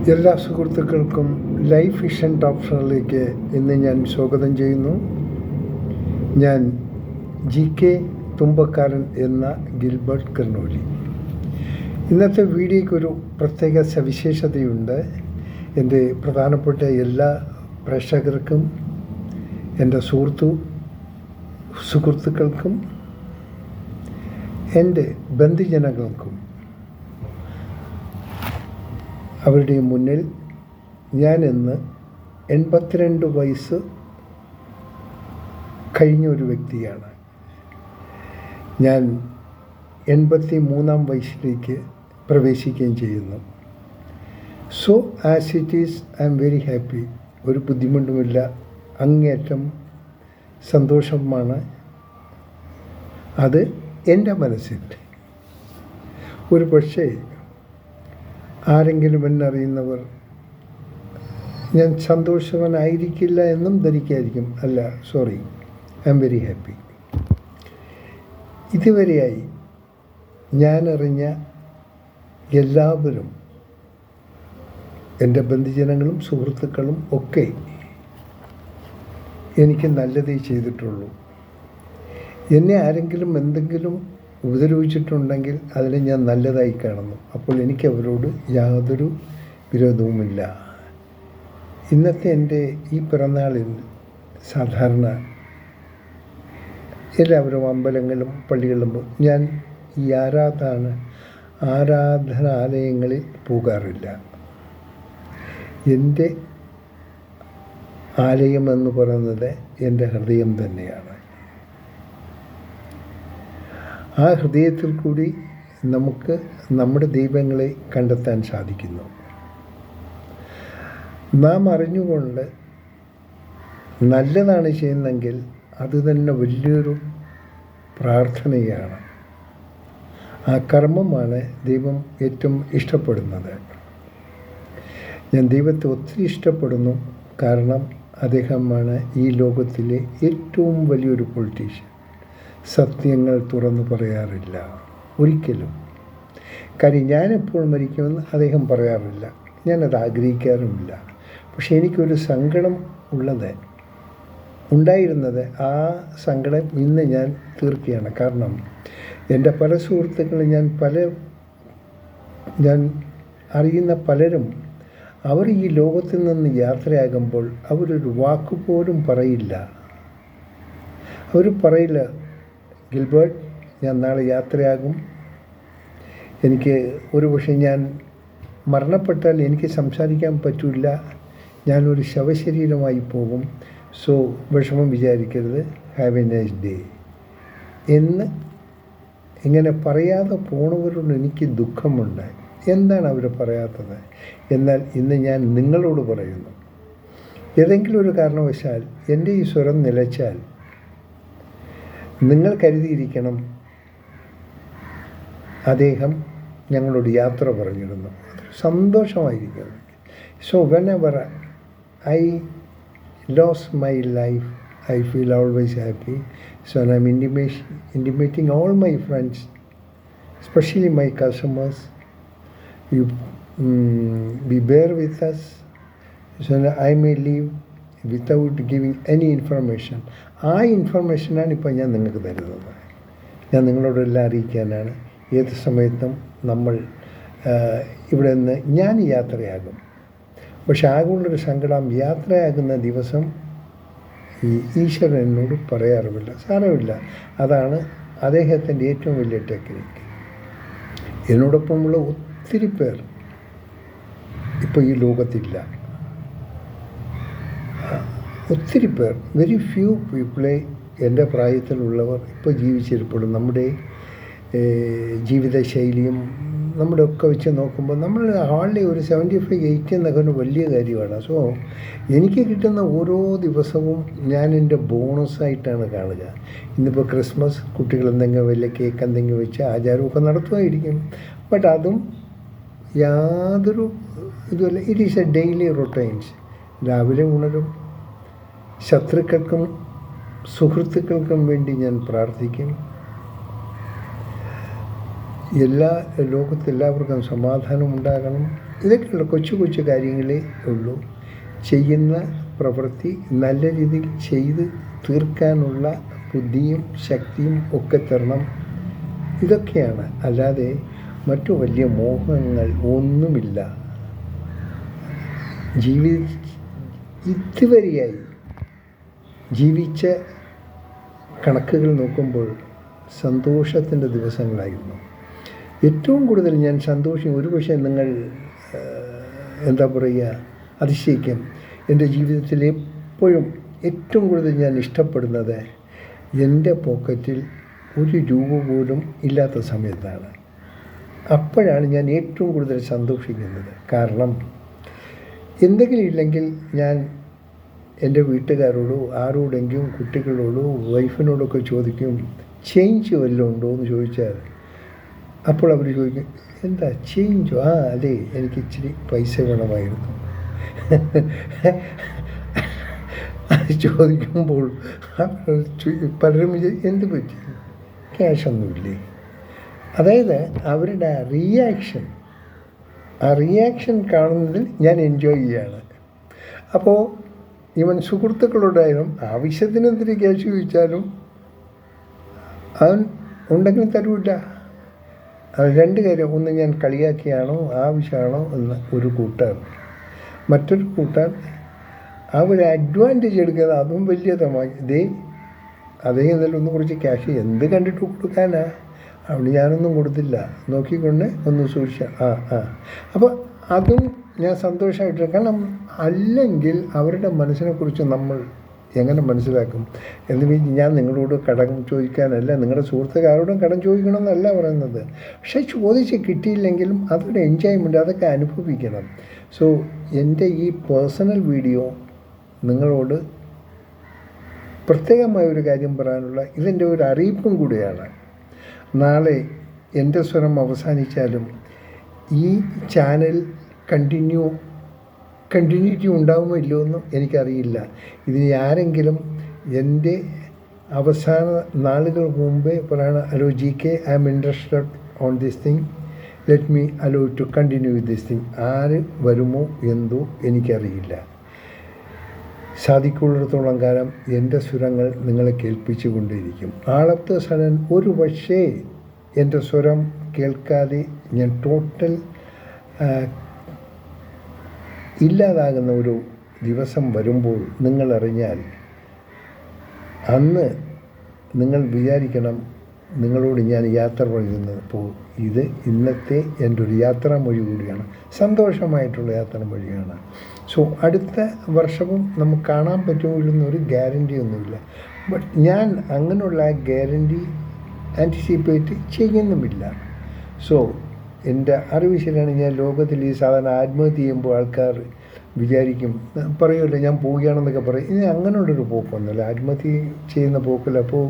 എല്ലാ സുഹൃത്തുക്കൾക്കും life vision ടോപ്ഷനിലേക്ക് ഇന്ന് ഞാൻ സ്വാഗതം ചെയ്യുന്നു. ഞാൻ GK തുമ്പക്കാരൻ എന്ന ഗിൽബർട്ട് കർണോലി. ഇന്നത്തെ വീഡിയോയ്ക്കൊരു പ്രത്യേക സവിശേഷതയുണ്ട്. എൻ്റെ പ്രധാനപ്പെട്ട എല്ലാ പ്രേക്ഷകർക്കും, എൻ്റെ സുഹൃത്തുക്കൾക്കും, എൻ്റെ ബന്ധുജനങ്ങൾക്കും അവരുടെ മുന്നിൽ ഞാൻ ഇന്ന് 82 വയസ്സ് കഴിഞ്ഞ ഒരു വ്യക്തിയാണ്. ഞാൻ 83-ാം വയസ്സിലേക്ക് പ്രവേശിക്കുകയും ചെയ്യുന്നു. So as it is, I am very happy. ഒരു ബുദ്ധിമുട്ടുമില്ല, അങ്ങേയറ്റം സന്തോഷമാണ്. അത് എൻ്റെ മനസ്സിൽ. ഒരു പക്ഷേ ആരെങ്കിലും എന്നറിയുന്നവർ ഞാൻ സന്തോഷവാനായിരിക്കില്ല എന്നും ധരിക്കായിരിക്കും. അല്ല, sorry, I am very happy. ഇതുവരെയായി ഞാനറിഞ്ഞ എല്ലാവരും, എൻ്റെ ബന്ധുജനങ്ങളും സുഹൃത്തുക്കളും ഒക്കെ എനിക്ക് നല്ലതേ ചെയ്തിട്ടുള്ളൂ. എന്നെ ആരെങ്കിലും എന്തെങ്കിലും ഉപദ്രവിച്ചിട്ടുണ്ടെങ്കിൽ അതിനെ ഞാൻ നല്ലതായി കാണുന്നു. അപ്പോൾ എനിക്ക് അവരോട് യാതൊരു വിരോധവുമില്ല. ഇന്നത്തെ എൻ്റെ ഈ പിറന്നാളിൽ സാധാരണ എല്ലാവരും അമ്പലങ്ങളിലും പള്ളികളിലും ഞാൻ ഈ ആരാധനാലയങ്ങളിൽ പോകാറില്ല. എൻ്റെ ആലയമെന്ന് പറയുന്നത് എൻ്റെ ഹൃദയം തന്നെയാണ്. ആ ഹൃദയത്തിൽ കൂടി നമുക്ക് നമ്മുടെ ദൈവങ്ങളെ കണ്ടെത്താൻ സാധിക്കുന്നു. നാം അറിഞ്ഞുകൊണ്ട് നല്ലതാണ് ചെയ്യുന്നതെങ്കിൽ അത് തന്നെ വലിയൊരു പ്രാർത്ഥനയാണ്. ആ കർമ്മമാണ് ദൈവം ഏറ്റവും ഇഷ്ടപ്പെടുന്നത്. ഞാൻ ദൈവത്തെ ഒത്തിരി ഇഷ്ടപ്പെടുന്നു. കാരണം അദ്ദേഹമാണ് ഈ ലോകത്തിലെ ഏറ്റവും വലിയൊരു പൊളിറ്റീഷ്യൻ. സത്യങ്ങൾ തുറന്നു പറയാറില്ല ഒരിക്കലും. കാര്യം ഞാനെപ്പോൾ മരിക്കുമെന്ന് അദ്ദേഹം പറയാറില്ല, ഞാനത് ആഗ്രഹിക്കാറുമില്ല. പക്ഷെ എനിക്കൊരു സങ്കടം ഉണ്ടായിരുന്നത് ആ സങ്കടം ഇന്ന് ഞാൻ തീർക്കുകയാണ്. കാരണം എൻ്റെ പല സുഹൃത്തുക്കളും ഞാൻ അറിയുന്ന പലരും അവർ ഈ ലോകത്തിൽ നിന്ന് യാത്രയാകുമ്പോൾ അവരൊരു വാക്കുപോലും പറയില്ല. ഗിൽബർട്ട്, ഞാൻ നാളെ യാത്രയാകും, എനിക്ക് ഒരു പക്ഷേ ഞാൻ മരണപ്പെട്ടാൽ എനിക്ക് സംസാരിക്കാൻ പറ്റില്ല, ഞാനൊരു ശവശരീരമായി പോകും, സോ വിഷമം വിചാരിക്കരുത്, ഹാവ് എ നൈസ് ഡേ എന്ന് ഇങ്ങനെ പറയാതെ പോണവരോട് എനിക്ക് ദുഃഖമുണ്ട്. എന്താണ് അവർ പറയാത്തത്? എന്നാൽ ഇന്ന് ഞാൻ നിങ്ങളോട് പറയുന്നു, ഏതെങ്കിലും ഒരു കാരണവശാൽ എൻ്റെ ഈ സ്വരം നിലച്ചാൽ നിങ്ങൾ കരുതിയിരിക്കണം, അദ്ദേഹം ഞങ്ങളോട് യാത്ര പറഞ്ഞിരുന്നു. സന്തോഷമായിരിക്കണം. So whenever I lose my life, I feel always happy. So I am intimating all my friends, especially my customers, you be bear with us, so I may leave without giving any information. ആ ഇൻഫർമേഷനാണ് ഇപ്പോൾ ഞാൻ നിങ്ങൾക്ക് തരുന്നത്. ഞാൻ നിങ്ങളോടെല്ലാം അറിയിക്കാനാണ്. ഏത് സമയത്തും നമ്മൾ ഇവിടെ നിന്ന് ഞാൻ യാത്രയാകും. പക്ഷെ ആകുള്ളൊരു സങ്കടം, യാത്രയാകുന്ന ദിവസം ഈ ഈശ്വരൻ എന്നോട് പറയാറുമില്ല. സാരമില്ല, അതാണ് അദ്ദേഹത്തിൻ്റെ ഏറ്റവും വലിയ ടെക്നിക്ക്. എന്നോടൊപ്പമുള്ള ഒത്തിരി പേർ ഇപ്പോൾ ഈ ലോകത്തില്ല. ഒത്തിരി പേർ, വെരി ഫ്യൂ പീപ്പിളെ എൻ്റെ പ്രായത്തിലുള്ളവർ ഇപ്പോൾ ജീവിച്ചിരിപ്പുള്ളൂ. നമ്മുടെ ജീവിതശൈലിയും നമ്മുടെ ഒക്കെ വെച്ച് നോക്കുമ്പോൾ നമ്മൾ ഹാർഡ്ലി ഒരു 75-80 എന്നൊക്കെ ഒരു വലിയ കാര്യമാണ്. സോ എനിക്ക് കിട്ടുന്ന ഓരോ ദിവസവും ഞാൻ എൻ്റെ ബോണസായിട്ടാണ് കാണുക. ഇന്നിപ്പോൾ ക്രിസ്മസ്, കുട്ടികൾ എന്തെങ്കിലും വലിയ കേക്ക് എന്തെങ്കിലും വെച്ച് ആചാരമൊക്കെ നടത്തുമായിരിക്കും. ബട്ട് അതും യാതൊരു ഇതുമല്ല. It is a daily routines. രാവിലെ ഉണരും, ശത്രുക്കൾക്കും സുഹൃത്തുക്കൾക്കും വേണ്ടി ഞാൻ പ്രാർത്ഥിക്കും. ലോകത്തെല്ലാവർക്കും സമാധാനം ഉണ്ടാകണം. ഇതൊക്കെയുള്ള കൊച്ചു കൊച്ചു കാര്യങ്ങളേ ഉള്ളൂ. ചെയ്യുന്ന പ്രവൃത്തി നല്ല രീതിയിൽ ചെയ്ത് തീർക്കാനുള്ള ബുദ്ധിയും ശക്തിയും ഒക്കെ തരണം. ഇതൊക്കെയാണ്, അല്ലാതെ മറ്റു വലിയ മോഹങ്ങൾ ഒന്നുമില്ല. ഇതുവരെയായി ജീവിച്ച കണക്കുകൾ നോക്കുമ്പോൾ സന്തോഷത്തിൻ്റെ ദിവസങ്ങളായിരുന്നു. ഏറ്റവും കൂടുതൽ ഞാൻ ഒരുപക്ഷെ നിങ്ങൾ എന്താ പറയുക, അതിശയിക്കും. എൻ്റെ ജീവിതത്തിൽ എപ്പോഴും ഏറ്റവും കൂടുതൽ ഞാൻ ഇഷ്ടപ്പെടുന്നത് എൻ്റെ പോക്കറ്റിൽ ഒരു രൂപ പോലും ഇല്ലാത്ത സമയത്താണ്. അപ്പോഴാണ് ഞാൻ ഏറ്റവും കൂടുതൽ സന്തോഷിക്കുന്നത്. കാരണം എന്തെങ്കിലും ഇല്ലെങ്കിൽ ഞാൻ എൻ്റെ വീട്ടുകാരോടോ ആരോടെങ്കിലും കുട്ടികളോടോ വൈഫിനോടൊക്കെ ചോദിക്കും, ചേഞ്ച് വല്ലതും ഉണ്ടോ എന്ന് ചോദിച്ചാൽ അപ്പോൾ അവർ ചോദിക്കും, എന്താ ചേഞ്ചോ? അതെ, എനിക്ക് ഇച്ചിരി പൈസ വേണമായിരുന്നു. അത് ചോദിക്കുമ്പോൾ പലരും എന്ത് പറ്റി, ക്യാഷൊന്നുമില്ലേ? അതായത് അവരുടെ റിയാക്ഷൻ കാണുന്നതിൽ ഞാൻ എൻജോയ് ചെയ്യുകയാണ്. അപ്പോൾ ഇവൻ സുഹൃത്തുക്കളോടായാലും ആവശ്യത്തിനെന്തിന് ക്യാഷ് ചോദിച്ചാലും അവൻ ഉണ്ടെങ്കിലും തരൂല്ല. രണ്ട് കാര്യം, ഒന്ന് ഞാൻ കളിയാക്കിയാണോ ആവശ്യമാണോ എന്ന് ഒരു കൂട്ടർ, മറ്റൊരു കൂട്ടർ അവർ അഡ്വാൻറ്റേജ് എടുക്കുന്നത് അതും വലിയ അതേ എന്നാലും ഒന്ന് കുറച്ച് ക്യാഷ് എന്ത് കണ്ടിട്ട് കൊടുക്കാനാ, അവിടെ ഞാനൊന്നും കൊടുത്തില്ല, നോക്കിക്കൊണ്ട് ഒന്ന് സൂക്ഷിച്ച അപ്പോൾ അതും ഞാൻ സന്തോഷമായിട്ട്. കാരണം അല്ലെങ്കിൽ അവരുടെ മനസ്സിനെക്കുറിച്ച് നമ്മൾ എങ്ങനെ മനസ്സിലാക്കും? ഞാൻ നിങ്ങളോട് കടം ചോദിക്കാനല്ല, നിങ്ങളുടെ സുഹൃത്തുക്കാരോടും കടം ചോദിക്കണമെന്നല്ല പറയുന്നത്. പക്ഷേ ചോദിച്ച് കിട്ടിയില്ലെങ്കിലും അതൊരു എൻജോയ്മെൻറ്റ്, അതൊക്കെ അനുഭവിക്കണം. സോ എൻ്റെ ഈ പേഴ്സണൽ വീഡിയോ നിങ്ങളോട് പ്രത്യേകമായ ഒരു കാര്യം പറയാനുള്ള ഇതിൻ്റെ ഒരു അറിയിപ്പും കൂടിയാണ്. നാളെ എൻ്റെ സ്വരം അവസാനിച്ചാലും ഈ ചാനൽ കണ്ടിന്യൂറ്റി ഉണ്ടാകുമോ ഇല്ലയോ എന്നും എനിക്കറിയില്ല. ഇതിന് ആരെങ്കിലും എൻ്റെ അവസാന നാളുകൾക്ക് മുമ്പേ പറയണം, hello GK, I am interested on this thing, let me allow to continue with this thing. ആര് വരുമോ എന്തോ എനിക്കറിയില്ല. സാധിക്കുള്ളിടത്തോളം കാലം എൻ്റെ സ്വരങ്ങൾ നിങ്ങളെ കേൾപ്പിച്ചു കൊണ്ടിരിക്കും. ആളത്തെ സഡൻ ഒരു പക്ഷേ എൻ്റെ സ്വരം കേൾക്കാതെ ഞാൻ ടോട്ടൽ ഇല്ലാതാകുന്ന ഒരു ദിവസം വരുമ്പോൾ നിങ്ങളറിഞ്ഞാൽ അന്ന് നിങ്ങൾ വിചാരിക്കണം, നിങ്ങളോട് ഞാൻ യാത്ര പറയുന്നപ്പോൾ ഇത് ഇന്നത്തെ എൻ്റെ ഒരു യാത്രാമൊഴി കൂടിയാണ്, സന്തോഷമായിട്ടുള്ള യാത്രാമൊഴിയാണ്. സോ അടുത്ത വർഷവും നമുക്ക് കാണാൻ പറ്റുമെന്നൊരു ഗ്യാരണ്ടി ഒന്നുമില്ല. ബട്ട് ഞാൻ അങ്ങനെയുള്ള ഗ്യാരണ്ടി ആൻറ്റിസിപ്പേറ്റ് ചെയ്യുന്നുമില്ല. സോ എൻ്റെ അറിവ് ശരിയാണ്. ഞാൻ ലോകത്തിൽ ഈ സാധാരണ ആത്മഹത്യ ചെയ്യുമ്പോൾ ആൾക്കാർ വിചാരിക്കും, പറയുമല്ലോ ഞാൻ പോവുകയാണെന്നൊക്കെ പറയും. ഇനി അങ്ങനെയുള്ളൊരു പോക്കൊന്നുമില്ല, ആത്മഹത്യ ചെയ്യുന്ന പോക്കില്ല. അപ്പോൾ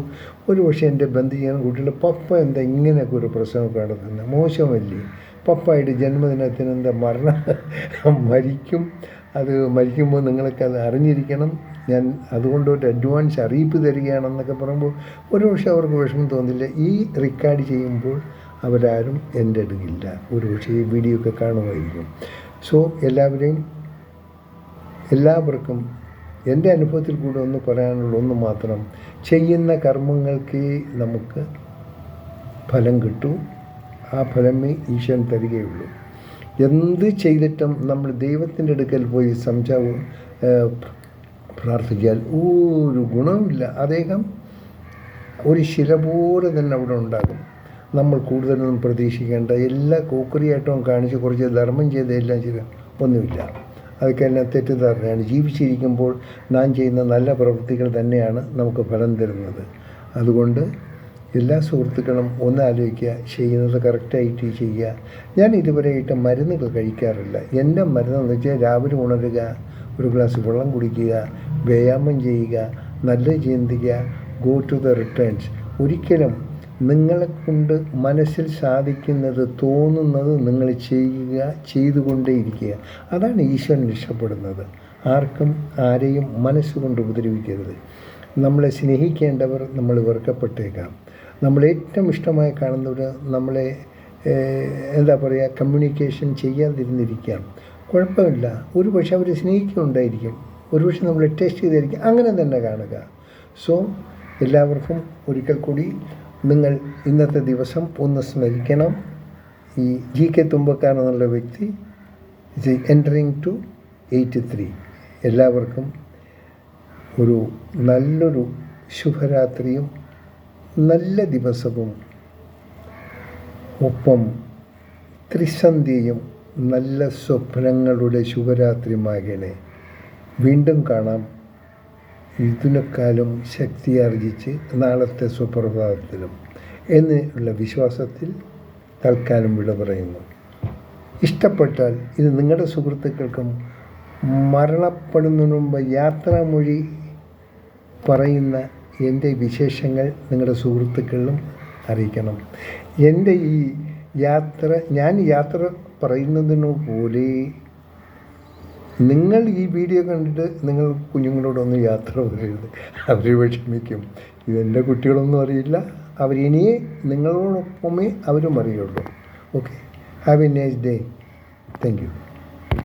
ഒരു പക്ഷേ എൻ്റെ ബന്ധു ചെയ്യുന്ന കുട്ടികളുടെ പപ്പ എന്താ ഇങ്ങനെയൊക്കെ ഒരു പ്രശ്നമൊക്കെ നടത്തുന്നത്, മോശമല്ലേ? പപ്പായിട്ട് ജന്മദിനത്തിന് എന്താ മരിക്കും. അത് മരിക്കുമ്പോൾ നിങ്ങളൊക്കെ അത് അറിഞ്ഞിരിക്കണം. ഞാൻ അതുകൊണ്ട് ഒരു അഡ്വാൻസ് അറിയിപ്പ് തരികയാണെന്നൊക്കെ പറയുമ്പോൾ ഒരു പക്ഷേ അവർക്ക് വിഷമം തോന്നില്ല. ഈ റെക്കോർഡ് ചെയ്യുമ്പോൾ അവരാരും എൻ്റെ അടുക്കില്ല, ഒരു പക്ഷേ ഈ വീഡിയോ ഒക്കെ കാണുമായിരിക്കും. സോ എല്ലാവർക്കും എൻ്റെ അനുഭവത്തിൽ കൂടെ ഒന്ന് പറയാനുള്ള ഒന്ന് മാത്രം, ചെയ്യുന്ന കർമ്മങ്ങൾക്ക് നമുക്ക് ഫലം കിട്ടൂ. ആ ഫലമേ ഈശ്വരൻ തരികയുള്ളൂ. എന്ത് ചെയ്തിട്ടും നമ്മൾ ദൈവത്തിൻ്റെ അടുക്കൽ പോയി പ്രാർത്ഥിച്ചാൽ ഒരു ഗുണവുമില്ല. അദ്ദേഹം ഒരു ശില പോലെ തന്നെ അവിടെ ഉണ്ടാകും. നമ്മൾ കൂടുതലൊന്നും പ്രതീക്ഷിക്കേണ്ട. എല്ലാ കോക്കറിയായിട്ടും കാണിച്ച് കുറച്ച് ധർമ്മം ചെയ്ത് എല്ലാം ചെയ്ത് ഒന്നുമില്ല. അതൊക്കെ എല്ലാം തെറ്റിദ്ധാരണയാണ്. ജീവിച്ചിരിക്കുമ്പോൾ നാം ചെയ്യുന്ന നല്ല പ്രവൃത്തികൾ തന്നെയാണ് നമുക്ക് ഫലം തരുന്നത്. അതുകൊണ്ട് എല്ലാ സുഹൃത്തുക്കളും ഒന്ന് ആലോചിക്കുക, ചെയ്യുന്നത് കറക്റ്റായിട്ട് ചെയ്യുക. ഞാൻ ഇതുവരെയായിട്ട് മരുന്നുകൾ കഴിക്കാറില്ല. എൻ്റെ മരുന്നെന്ന് വെച്ചാൽ രാവിലെ ഉണരുക, ഒരു ഗ്ലാസ് വെള്ളം കുടിക്കുക, വ്യായാമം ചെയ്യുക, നല്ല ചിന്തിക്കുക, ഗോ ടു ദ റിട്ടേൺസ്. ഒരിക്കലും നിങ്ങളെക്കൊണ്ട് മനസ്സിൽ സാധിക്കുന്നത് തോന്നുന്നത് നിങ്ങൾ ചെയ്തുകൊണ്ടേയിരിക്കുക. അതാണ് ഈശ്വരൻ ഇഷ്ടപ്പെടുന്നത്. ആരെയും മനസ്സുകൊണ്ട് ഉപദ്രവിക്കരുത്. നമ്മളെ സ്നേഹിക്കേണ്ടവർ നമ്മൾ വെറുക്കപ്പെട്ടേക്കാം. നമ്മളേറ്റവും ഇഷ്ടമായി കാണുന്നവർ നമ്മളെ എന്താ പറയുക, കമ്മ്യൂണിക്കേഷൻ ചെയ്യാതിരുന്നിരിക്കാം, കുഴപ്പമില്ല. ഒരു പക്ഷേ അവർ സ്നേഹിക്കുന്നുണ്ടായിരിക്കും, ഒരുപക്ഷെ നമ്മൾ ടെസ്റ്റ് ചെയ്തായിരിക്കും, അങ്ങനെ തന്നെ കാണുക. സോ എല്ലാവർക്കും ഒരിക്കൽ കൂടി നിങ്ങൾ ഇന്നത്തെ ദിവസം ഒന്ന് സ്മരിക്കണം. ഈ GK തുമ്പക്കാരൻ എന്നുള്ള വ്യക്തി ഇസ് എൻറ്ററിങ് ടു 83. എല്ലാവർക്കും ഒരു നല്ലൊരു ശുഭരാത്രിയും നല്ല ദിവസവും ഒപ്പം ത്രിസന്ധ്യയും നല്ല സ്വപ്നങ്ങളുടെ ശുഭരാത്രിയുമാകണേ. വീണ്ടും കാണാം ഇതിനേക്കാളും ശക്തിയാർജിച്ച് നാളത്തെ സുപ്രഭാതത്തിലും എന്നുള്ള വിശ്വാസത്തിൽ തൽക്കാലം വിട പറയുന്നു. ഇഷ്ടപ്പെട്ടാൽ ഇത് നിങ്ങളുടെ സുഹൃത്തുക്കൾക്കും മരണപ്പെടുന്നതിന് മുമ്പ് യാത്രാമൊഴി പറയുന്ന എൻ്റെ വിശേഷങ്ങൾ നിങ്ങളുടെ സുഹൃത്തുക്കളിലും അറിയിക്കണം. എൻ്റെ ഈ ഞാൻ യാത്ര പറയുന്നതിനു പോലെ നിങ്ങൾ ഈ വീഡിയോ കണ്ടിട്ട് നിങ്ങൾ കുഞ്ഞുങ്ങളോടൊന്ന് യാത്ര പറയരുത്, അവർ വിഷമിക്കും. ഇതെൻ്റെ കുട്ടികളൊന്നും അറിയില്ല, അവരിനിയേ നിങ്ങളോടൊപ്പമേ അവരും അറിയുള്ളൂ. Okay, have A nice day. Thank you.